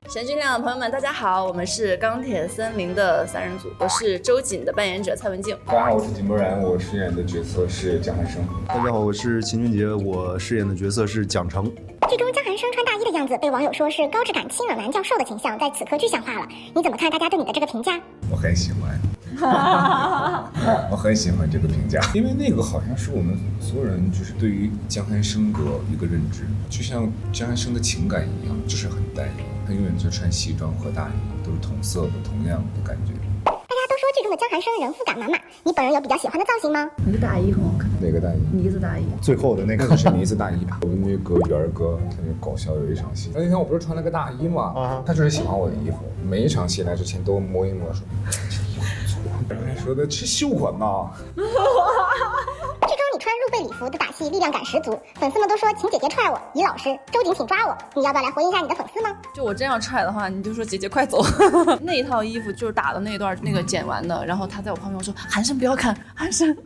神君亮的朋友们，大家好，我们是钢铁森林的三人组，我是周瑾的扮演者蔡文静。大家好，我是井柏然，我饰演的角色是蒋寒生。大家好，我是秦俊杰，我饰演的角色是蒋成。剧中江寒生穿大衣的样子被网友说是高质感清冷男教授的形象，在此刻具象化了。你怎么看大家对你的这个评价？我很喜欢，我很喜欢这个评价，因为那个好像是我们所有人就是对于江寒生的一个认知，就像江寒生的情感一样，就是很单一，他永远就穿西装和大衣，都是同色的、同样的感觉。大家都说剧中的江寒生人肤感满满，你本人有比较喜欢的造型吗？你的大衣很好看，哪个大衣？呢子大衣。最后的那个是呢子大衣。我们那个元儿哥特别搞笑，有一场戏，那天我不是穿了个大衣吗？他就是喜欢我的衣服，每一场戏来之前都摸一摸说，这衣服不错。然后还说的是秀款呐。剧中你穿露背礼服的打戏力量感十足，粉丝们都说请姐姐踹我，于老师，周瑾请抓我，你要不要来回应一下你的粉丝吗？就我这样踹的话，你就说姐姐快走。那一套衣服就是打的那一段那个剪完的，然后他在我旁边说寒生不要看，寒生，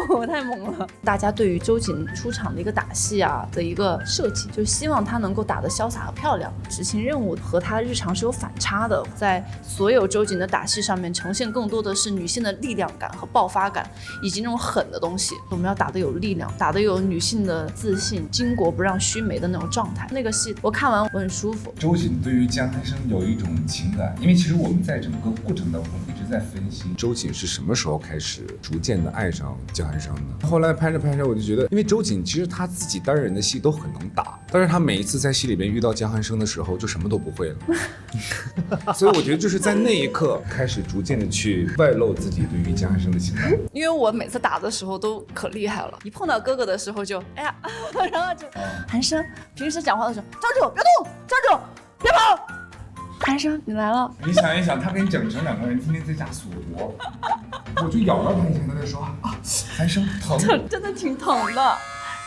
我太猛了。大家对于周瑾出场的一个打戏啊的一个设计，就是希望他能够打得潇洒和漂亮，执行任务和他日常是有反差的，在所有周瑾的打戏上面呈现更多的是女性的力量感和爆发感，以及那种狠的东西。我们要打得有力量，打得有女性的自信，巾帼不让须眉的那种状态。那个戏我看完我很舒服。周瑾对于江寒生有一种情感，因为其实我们在整个过程当中一直在分析周瑾是什么时候开始逐渐的爱上江寒生的。后来拍着拍着我就觉得，因为周瑾其实他自己单人的戏都很能打，但是他每一次在戏里边遇到江寒生的时候就什么都不会了。所以我觉得就是在那一刻开始逐渐的去外露自己对于江寒生的情感。因为我每次打的时候都可厉害了，一碰到哥哥的时候就哎呀，然后就寒生平时讲话的时候站住别动，站住别跑，寒生你来了。你想一想，他跟整成两个人天天在家锁国，我就咬到他以前，他在说啊，寒生疼，真的挺疼的，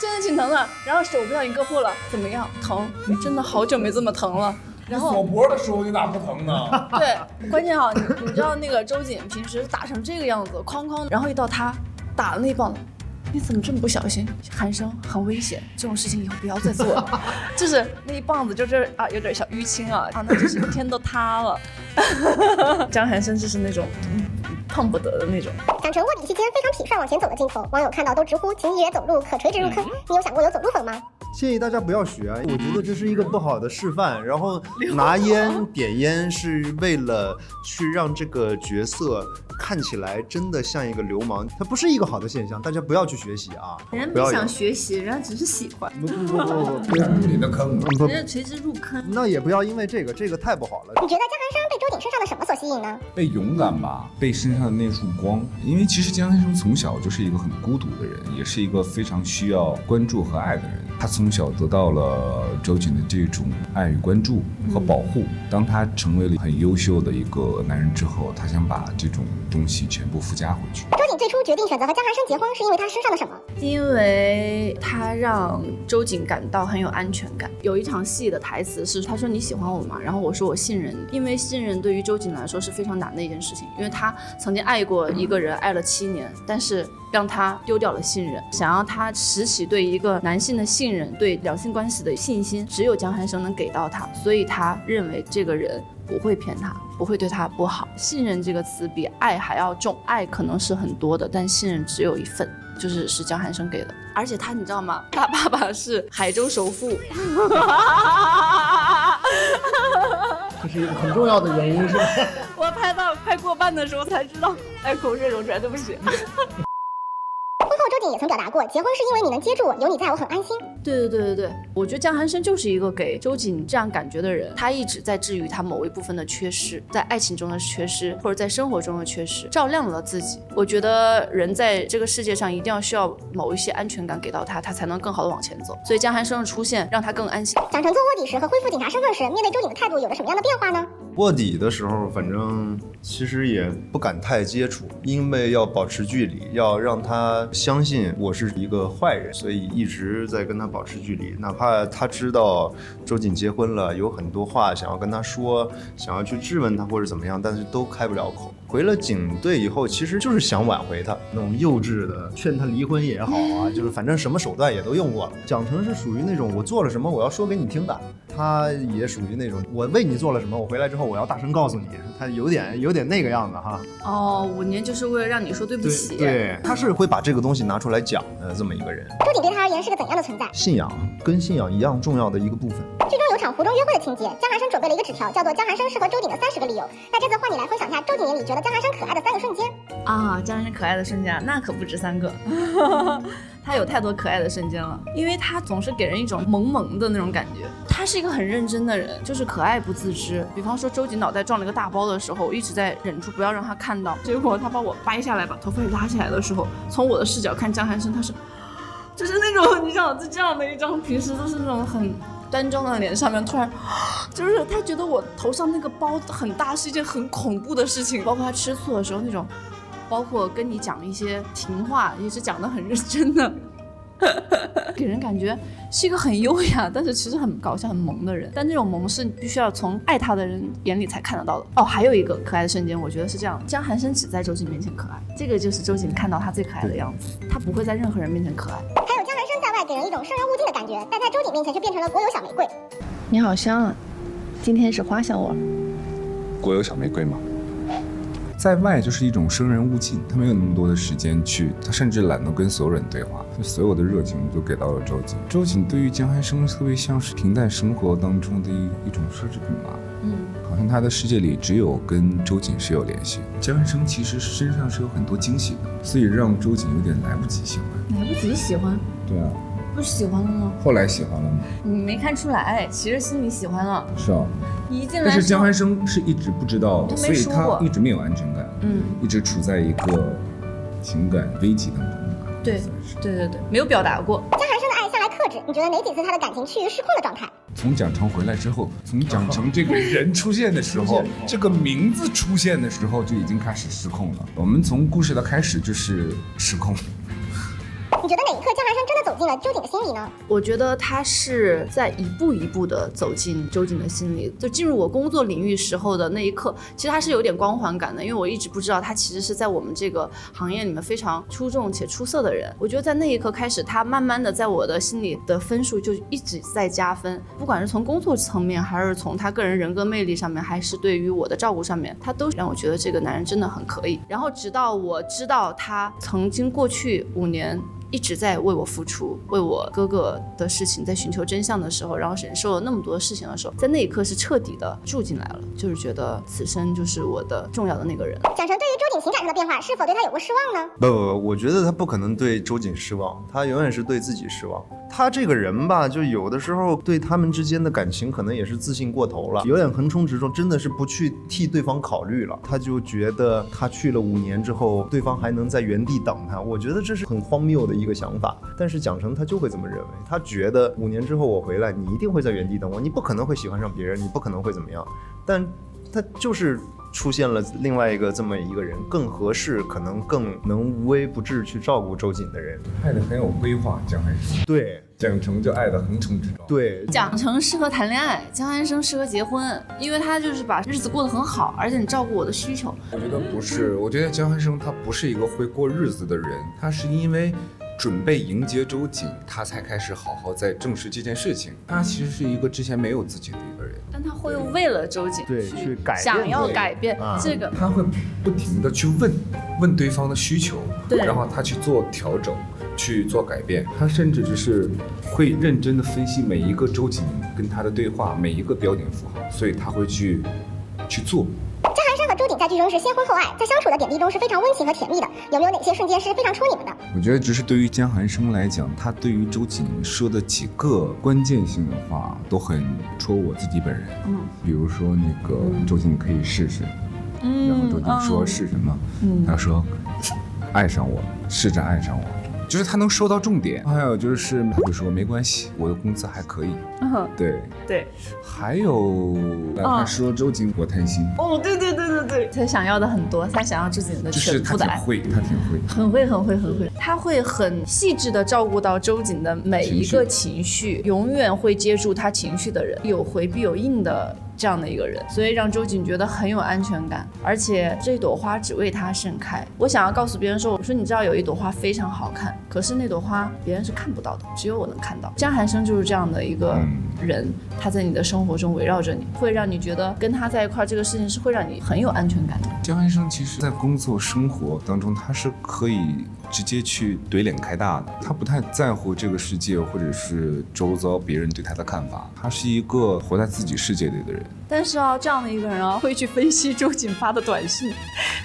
真的挺疼的。然后手不小心割破了，怎么样？疼？真的好久没这么疼了。然后锁脖的时候你咋不疼呢？对，关键啊，你知道那个周瑾平时打成这个样子，哐哐，然后一到他打了那棒子。你怎么这么不小心？寒生很危险，这种事情以后不要再做了。就是那一棒子就这啊，有点小淤青啊，那就是天都塌了。江寒生就是那种碰不得的那种。蒋成卧底期间非常痞帅往前走的镜头，网友看到都直呼请野走路可垂直入坑。你有想过有走路风吗？建议大家不要学，我觉得这是一个不好的示范。然后拿烟点烟是为了去让这个角色看起来真的像一个流氓，它不是一个好的现象，大家不要去学习啊！人家不想学习，人家只是喜欢。不，你的坑，人家垂直入坑。那也不要因为这个太不好了。你觉得江寒生被周瑾身上的什么所吸引呢？被勇敢吧，被身上的那束光。因为其实江寒生从小就是一个很孤独的人，也是一个非常需要关注和爱的人。他从小得到了周瑾的这种爱与关注和保护。当他成为了很优秀的一个男人之后，他想把这种东西全部附加回去。周瑾最初决定选择和江寒生结婚，是因为他身上的什么？因为他让周瑾感到很有安全感。有一场戏的台词是他说你喜欢我吗？然后我说我信任你。因为信任对于周瑾来说是非常难的一件事情，因为他曾经爱过一个人，爱了7年，但是让他丢掉了信任，想要他拾起对一个男性的信任，对两性关系的信心，只有江寒生能给到他，所以他认为这个人不会骗他，不会对他不好。信任这个词比爱还要重，爱可能是很多的，但信任只有一份，是江寒生给的。而且他你知道吗？他爸爸是海州首富。这是一个很重要的原因，是吧？我拍到快过半的时候才知道，哎，口水涌出来，对不起。婚后周瑾也曾表达过，结婚是因为你能接住我，有你在我很安心。对，我觉得江寒生就是一个给周瑾这样感觉的人，他一直在治愈他某一部分的缺失，在爱情中的缺失，或者在生活中的缺失，照亮了自己。我觉得人在这个世界上一定要需要某一些安全感给到他，他才能更好的往前走。所以江寒生的出现让他更安心。蒋成做卧底时和恢复警察身份时，面对周瑾的态度有着什么样的变化呢？卧底的时候，反正其实也不敢太接触，因为要保持距离，要让他相信信我是一个坏人，所以一直在跟他保持距离，哪怕他知道周瑾结婚了，有很多话想要跟他说，想要去质问他或者怎么样，但是都开不了口。回了警队以后，其实就是想挽回他，那种幼稚的劝他离婚也好啊，就是反正什么手段也都用过了。蒋成是属于那种我做了什么我要说给你听的，他也属于那种我为你做了什么，我回来之后我要大声告诉你，他有点那个样子哈。哦，5年就是为了让你说对不起。对，他是会把这个东西拿出来讲的这么一个人。周瑾对他而言是个怎样的存在？信仰跟信仰一样重要的一个部分。剧中有场湖中约会的情节，江寒生准备了一个纸条，叫做江寒生适合周瑾的30个理由。那这次换你来分享一下周瑾眼里觉得江寒生可爱的3个瞬间。啊，江寒生可爱的瞬间那可不止3个。他有太多可爱的瞬间了，因为他总是给人一种萌萌的那种感觉。他是一个很认真的人，就是可爱不自知。比方说周瑾脑袋撞了个大包的时候，我一直在忍住不要让他看到，结果他把我掰下来，把头发拉起来的时候，从我的视角看江寒生，他是就是那种你想就这样的一张平时都是那种很端庄的脸上面，突然就是他觉得我头上那个包很大是一件很恐怖的事情，包括他吃醋的时候那种，包括跟你讲一些情话也是讲得很认真的，给人感觉是一个很优雅但是其实很搞笑很萌的人，但那种萌是必须要从爱他的人眼里才看得到的。哦，还有一个可爱的瞬间，我觉得是这样，江寒生只在周瑾面前可爱，这个就是周瑾看到他最可爱的样子，他不会在任何人面前可爱。还有江寒生在外给人一种生人勿近的感觉，但在周瑾面前却变成了国有小玫瑰。你好香啊，今天是花香味儿。国有小玫瑰吗？在外就是一种生人勿近，他没有那么多的时间去，他甚至懒得跟所有人对话，他所有的热情都给到了周瑾。周瑾对于江寒生特别像是平淡生活当中的一种奢侈品吧，好像他的世界里只有跟周瑾是有联系。江寒生其实身上是有很多惊喜的，所以让周瑾有点来不及喜欢。来不及喜欢？对啊，不是喜欢了吗？后来喜欢了吗？你没看出来，其实心里喜欢了。是啊，你一进来，但是江寒生是一直不知道的，所以他一直没有安全感，一直处在一个情感危机当中。对，没有表达过。江寒生的爱向来克制，你觉得哪几次他的感情趋于失控的状态？从蒋成回来之后，从蒋成这个人出现的时候，这个名字出现的时候就已经开始失控了。我们从故事的开始就是失控。你觉得哪一刻江寒生真的走进了周瑾的心里呢？我觉得他是在一步一步的走进周瑾的心里，就进入我工作领域时候的那一刻，其实他是有点光环感的，因为我一直不知道他其实是在我们这个行业里面非常出众且出色的人。我觉得在那一刻开始，他慢慢的在我的心里的分数就一直在加分，不管是从工作层面，还是从他个人人格魅力上面，还是对于我的照顾上面，他都让我觉得这个男人真的很可以。然后直到我知道他曾经过去5年一直在为我付出，为我哥哥的事情在寻求真相的时候，然后忍受了那么多事情的时候，在那一刻是彻底的住进来了，就是觉得此生就是我的重要的那个人。蒋成对于周瑾情感上的变化，是否对他有过失望呢？不，我觉得他不可能对周瑾失望，他永远是对自己失望。他这个人吧，就有的时候对他们之间的感情可能也是自信过头了，有点横冲直撞，真的是不去替对方考虑了。他就觉得他去了5年之后，对方还能在原地等他，我觉得这是很荒谬的一个想法。但是蒋成他就会这么认为，他觉得5年之后我回来，你一定会在原地等我，你不可能会喜欢上别人，你不可能会怎么样。但他就是出现了另外一个这么一个人，更合适，可能更能无微不至去照顾周瑾的人。爱的很有规划，江寒生。对，蒋成就爱的横冲直撞。对，蒋成适合谈恋爱，江寒生适合结婚，因为他就是把日子过得很好，而且你照顾我的需求。我觉得不是，我觉得江寒生他不是一个会过日子的人，他是因为准备迎接周瑾，他才开始好好在正视这件事情。他其实是一个之前没有自己的一个人，但他会为了周瑾去改变，想要改变这个，他会不停的去问对方的需求，然后他去做调整，去做改变。他甚至就是会认真的分析每一个周瑾跟他的对话，每一个标点符号，所以他会去做。江寒生和周瑾在剧中是先婚后爱，在相处的点滴中是非常温情和甜蜜的，有没有哪些瞬间是非常戳你们的？我觉得只是对于江寒生来讲，他对于周瑾说的几个关键性的话都很戳我自己本人。比如说那个周瑾可以试试，然后周瑾说是什么？他说爱上我，试着爱上我，就是他能说到重点。还有就是他就说没关系，我的工资还可以。对对。还有他说周瑾我贪心。对，他想要的很多，他想要周瑾的全部的爱。他挺会，很会，他会很细致的照顾到周瑾的每一个情绪，永远会接住他情绪的人，有回必有应的这样的一个人，所以让周瑾觉得很有安全感，而且这朵花只为他盛开。我想要告诉别人说，我说你知道有一朵花非常好看，可是那朵花别人是看不到的，只有我能看到。江寒生就是这样的一个人，他在你的生活中围绕着你，会让你觉得跟他在一块这个事情是会让你很有安全感的。江寒生其实在工作生活当中，他是可以直接去怼脸开大的，他不太在乎这个世界或者是周遭别人对他的看法，他是一个活在自己世界里的人。但是这样的一个人会去分析周瑾发的短信，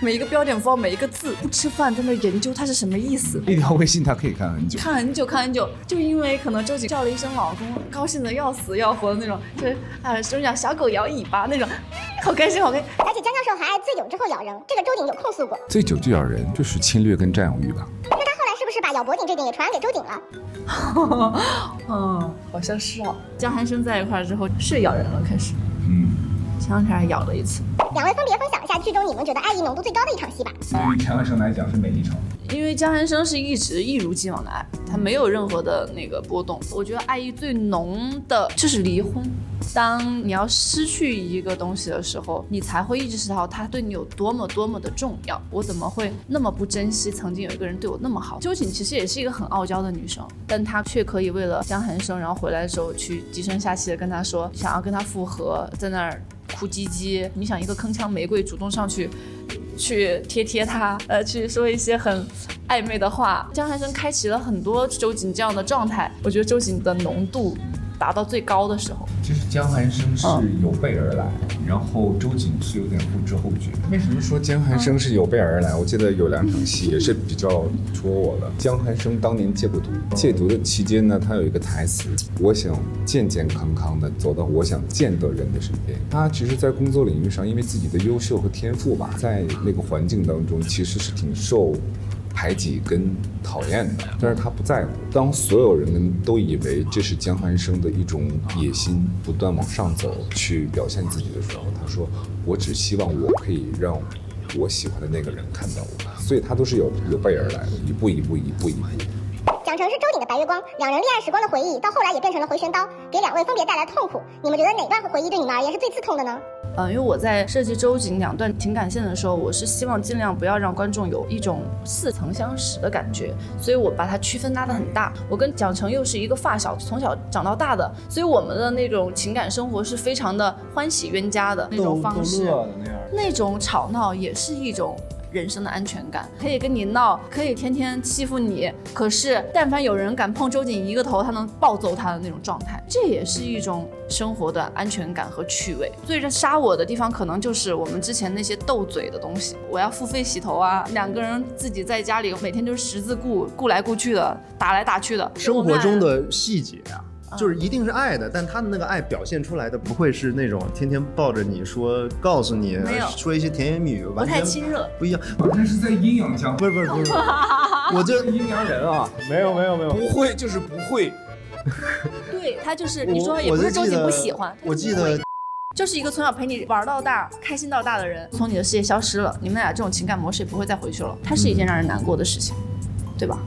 每一个标点符号，每一个字，不吃饭在那研究它是什么意思。一条微信他可以看很久，看很久，就因为可能周瑾叫了一声老公，高兴的要死要活的那种，就是什么讲小狗摇尾巴那种，好开心。而且江教授还爱醉酒之后咬人，这个周瑾有控诉过。醉酒就咬人，就是侵略跟占有欲吧。那他后来是不是把咬脖颈这点也传染给周瑾了？好像是江寒生在一块之后是咬人了，开始。想起来咬了一次。两位分别分享一下剧中你们觉得爱意浓度最高的一场戏吧。对于江寒生来讲是每一场，因为江寒生是一直一如既往的爱，他没有任何的那个波动。我觉得爱意最浓的就是离婚。当你要失去一个东西的时候，你才会意识到它对你有多么的重要。我怎么会那么不珍惜曾经有一个人对我那么好？周瑾其实也是一个很傲娇的女生，但她却可以为了江寒生，然后回来的时候去低声下气的跟他说想要跟他复合，在那儿哭唧唧。你想一个铿锵玫瑰主动上去贴他，去说一些很暧昧的话。江寒生开启了很多周瑾这样的状态，我觉得周瑾的浓度达到最高的时候。其实江寒生是有备而来，然后周瑾是有点后知后觉。为什么说江寒生是有备而来？我记得有2场戏也是比较戳我的。江寒生当年戒过毒，戒毒的期间呢，他有一个台词：我想健健康康的走到我想见的人的身边。他其实，在工作领域上，因为自己的优秀和天赋吧，在那个环境当中其实是挺受排挤跟讨厌的，但是他不在乎。当所有人都以为这是江寒生的一种野心，不断往上走去表现自己的时候，他说我只希望我可以让我喜欢的那个人看到我。所以他都是有备而来的，一步一步。讲成是周瑾的白月光，两人恋爱时光的回忆到后来也变成了回旋刀，给两位分别带来痛苦。你们觉得哪段回忆对你们而言是最刺痛的呢？因为我在设计周瑾2段情感线的时候，我是希望尽量不要让观众有一种似曾相识的感觉，所以我把它区分拉得很大。我跟蒋承又是一个发小，从小长到大的，所以我们的那种情感生活是非常的欢喜冤家的那种方式，那种吵闹也是一种人生的安全感，可以跟你闹，可以天天欺负你，可是但凡有人敢碰周瑾一个头，他能暴揍他的那种状态，这也是一种生活的安全感和趣味。最杀我的地方可能就是我们之前那些斗嘴的东西，我要付费洗头啊，2个人自己在家里每天就是十字顾来顾去的，打来打去的。生活中的细节就是一定是爱的，但他的那个爱表现出来的不会是那种天天抱着你说，告诉你说一些甜言蜜语，不太亲热，不一样。这是在阴阳相，不是，我这阴阳人啊，没有，不会就是不会。对，他就是你说也不是周瑾不喜欢，我记得。就是一个从小陪你玩到大、开心到大的人，从你的世界消失了，你们俩这种情感模式也不会再回去了，它是一件让人难过的事情，对吧？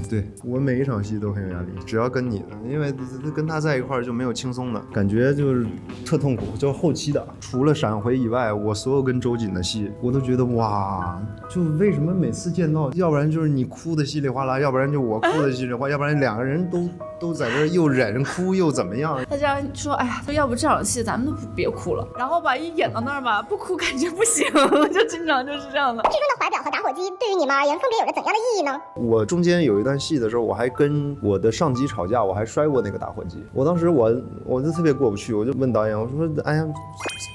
对，我每一场戏都很有压力，只要跟你的，因为跟他在一块儿就没有轻松的感觉，就是特痛苦。就后期的，除了闪回以外，我所有跟周瑾的戏，我都觉得哇，就为什么每次见到，要不然就是你哭的稀里哗啦，要不然就我哭的稀里哗啦，要不然2个人都在这儿又忍哭又怎么样？他这样说，哎呀，要不这场戏咱们都别哭了，然后吧一演到那儿吧，不哭感觉不行，就经常就是这样的。剧中的怀表和打火机对于你们而言分别有着怎样的意义呢？我中间有一段戏的时候，我还跟我的上级吵架，我还摔过那个打火机。我当时我就特别过不去，我就问导演，我说哎呀，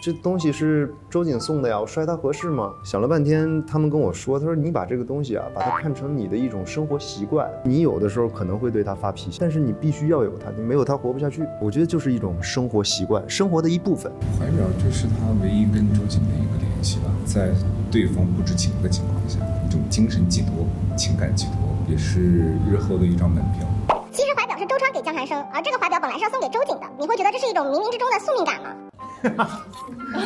这东西是周瑾送的呀，我摔它合适吗？想了半天，他们跟我说，他说你把这个东西把它看成你的一种生活习惯，你有的时候可能会对它发脾气，但是你必须要有它，你没有它活不下去。我觉得就是一种生活习惯，生活的一部分。怀表就是他唯一跟周瑾的一个联系吧，在对方不知情的情况下，一种精神寄托、情感寄托。也是日后的一张门票。其实怀表是周川给江寒生，而这个怀表本来是要送给周瑾的，你会觉得这是一种冥冥之中的宿命感吗？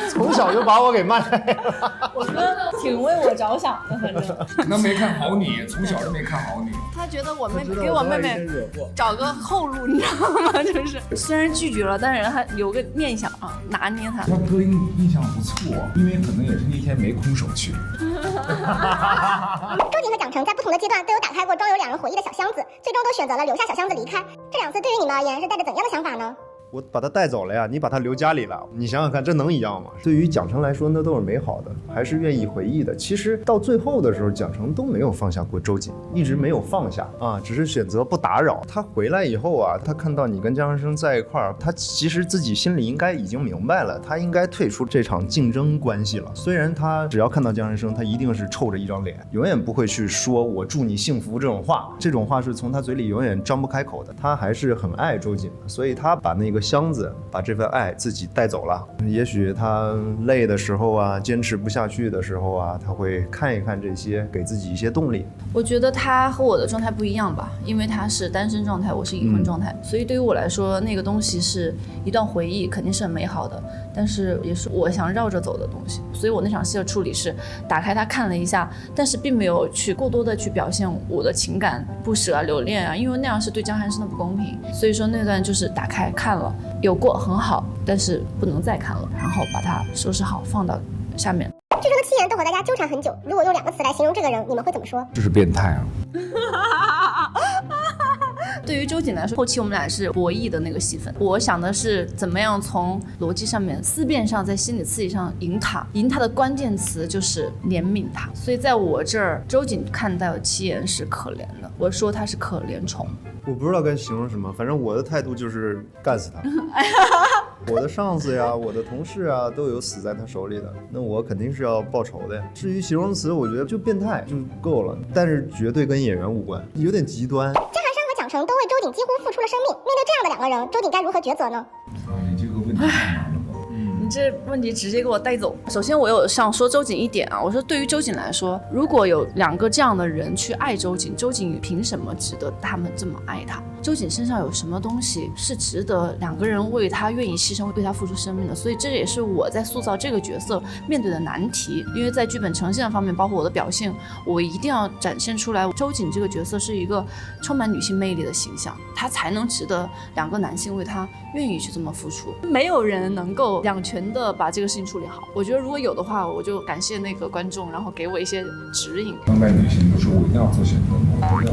从小就把我给卖了。我觉得挺为我着想的，反正那没看好你，从小就没看好你。他觉得我妹妹给我妹妹找个后路，你知道吗？就是虽然拒绝了，但是他有个念想啊，拿捏他。他哥印象不错，因为可能也是那天没空手去。周瑾和蒋成在不同的阶段都有打开过装有两人回忆的小箱子，最终都选择了留下小箱子离开。这两次对于你们而言是带着怎样的想法呢？我把他带走了呀，你把他留家里了，你想想看，这能一样吗？对于蒋成来说，那都是美好的，还是愿意回忆的。其实到最后的时候，蒋成都没有放下过周瑾，一直没有放下啊，只是选择不打扰。他回来以后啊，他看到你跟江寒生在一块儿，他其实自己心里应该已经明白了，他应该退出这场竞争关系了。虽然他只要看到江寒生，他一定是臭着一张脸，永远不会去说我祝你幸福这种话，这种话是从他嘴里永远张不开口的。他还是很爱周瑾的，所以他把那个箱子，把这份爱自己带走了。也许他累的时候啊，坚持不下去的时候啊，他会看一看这些，给自己一些动力。我觉得他和我的状态不一样吧，因为他是单身状态，我是已婚状态，所以对于我来说，那个东西是一段回忆，肯定是很美好的，但是也是我想绕着走的东西。所以我那场戏的处理是打开它看了一下，但是并没有去过多的去表现我的情感不舍啊、留恋啊，因为那样是对江寒生的不公平。所以说那段就是打开看了，有过很好，但是不能再看了，然后把它收拾好放到下面。剧中的七言都和大家纠缠很久，如果用2个词来形容这个人，你们会怎么说？就是变态啊！对于周瑾来说，后期我们俩是博弈的那个戏份。我想的是怎么样从逻辑上面、思辨上，在心理刺激上赢他。赢他的关键词就是怜悯他。所以在我这儿，周瑾看待七言是可怜的，我说他是可怜虫。我不知道该形容什么，反正我的态度就是干死他。我的上司呀，我的同事啊，都有死在他手里的，那我肯定是要报仇的呀。至于形容词，我觉得就变态就够了，但是绝对跟演员无关，有点极端。江寒生和蒋成都为周瑾几乎付出了生命，面对这样的2个人，周瑾该如何抉择呢？你这个问题太难了吧？你这问题直接给我带走。首先，我有想说周瑾一点啊，我说对于周瑾来说，如果有2个这样的人去爱周瑾，周瑾凭什么值得他们这么爱他？周瑾身上有什么东西是值得2个人为他愿意牺牲、为他付出生命的？所以这也是我在塑造这个角色面对的难题。因为在剧本呈现的方面，包括我的表现，我一定要展现出来，周瑾这个角色是一个充满女性魅力的形象，他才能值得2个男性为他愿意去这么付出。没有人能够两全的把这个事情处理好。我觉得如果有的话，我就感谢那个观众，然后给我一些指引。当代女性都说我一定要做选择，我不要。